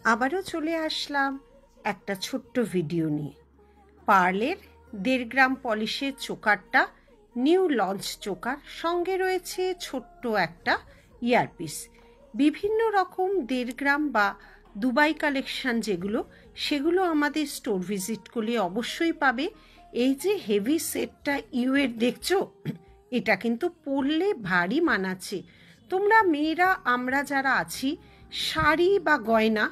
আবারও চলে আসলাম একটা ছোট্ট ভিডিও নিয়ে। পার্লের 1.5 গ্রাম পলিশের চোকারটা নিউ লঞ্চ চোকার, সঙ্গে রয়েছে ছোট্ট একটা ইয়ারপিস। বিভিন্ন রকম 1.5 গ্রাম বা দুবাই কালেকশন যেগুলো, সেগুলো আমাদের স্টোর ভিজিট করলে অবশ্যই পাবে। এই যে হেভি সেটটা ইউএর দেখছো, এটা কিন্তু পরলে ভারী মানাচ্ছে। তোমরা মেয়েরা, আমরা যারা আছি, শাড়ি বা গয়না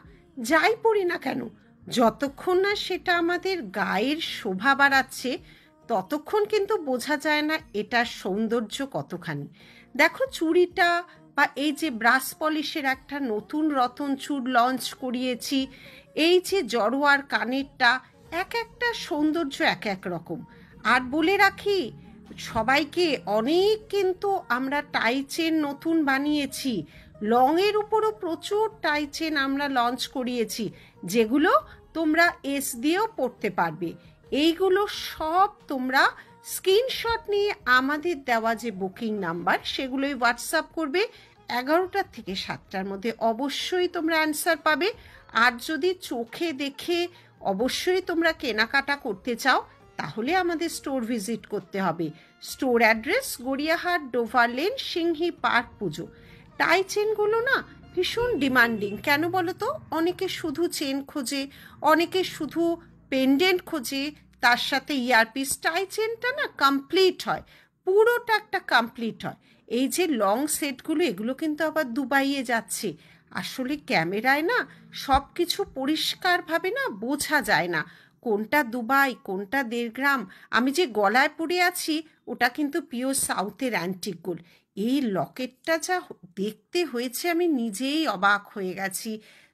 যাই পরি না কেন, যতক্ষণ না সেটা আমাদের গায়ের শোভা বাড়াচ্ছে, ততক্ষণ কিন্তু বোঝা যায় না এটার সৌন্দর্য কতখানি। দেখো চুড়িটা, বা এই যে ব্রাশ পলিশের একটা নতুন রতন চূড় লঞ্চ করিয়েছি, এই যে জড়োয়ার কানেরটা, এক একটা সৌন্দর্য এক এক রকম। আর বলে রাখি সবাইকে, অনেক কিন্তু আমরা টাই চেন নতুন বানিয়েছি, লংয়ের উপরও প্রচুর টাই চেন আমরা লঞ্চ করিয়েছি, যেগুলো তোমরা এস দিয়েও পড়তে পারবে। এইগুলো সব তোমরা স্ক্রিনশট নিয়ে আমাদের দেওয়া যে বুকিং নাম্বার, সেগুলোই হোয়াটসঅ্যাপ করবে। 11টা থেকে 7টার মধ্যে অবশ্যই তোমরা অ্যান্সার পাবে। আর যদি চোখে দেখে অবশ্যই তোমরা কেনাকাটা করতে চাও, তাহলে আমাদের স্টোর ভিজিট করতে হবে। Store address Gariahat, Dover lane, Singhi park, পুজো। টাই চেনগুলো না ভীষণ ডিমান্ডিং, কেন বলো তো? অনেকে শুধু চেন খোঁজে, অনেকে শুধু পেন্ডেন্ট খোঁজে, তার সাথে ইয়ারপিস। টাই চেনটা না কমপ্লিট হয়, পুরোটা একটা কমপ্লিট হয়। এই যে লং সেটগুলো, এগুলো কিন্তু আবার দুবাইয়ে যাচ্ছে। আসলে ক্যামেরায় না সব কিছু পরিষ্কারভাবে না বোঝা যায় না, কোনটা দুবাই, কোনটা 1.5 গ্রাম। আমি যে গলায় পরে আছি, ওটা কিন্তু পিওর সাউথের অ্যান্টিক গোল্ড। এই লকেটটা যা দেখতে হয়েছে, আমি নিজেই অবাক হয়ে গেছি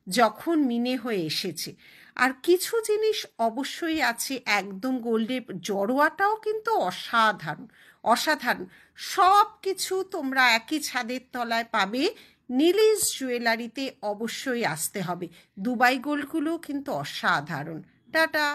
যখন মিনে হয়ে এসেছে। আর কিছু জিনিস অবশ্যই আছে একদম গোল্ডের, জড়োয়াটাও কিন্তু অসাধারণ অসাধারণ। সব কিছু তোমরা একই ছাদের তলায় পাবে। নীলিশ জুয়েলারিতে অবশ্যই আসতে হবে। দুবাই গোল্ডগুলো কিন্তু অসাধারণ। টাটা।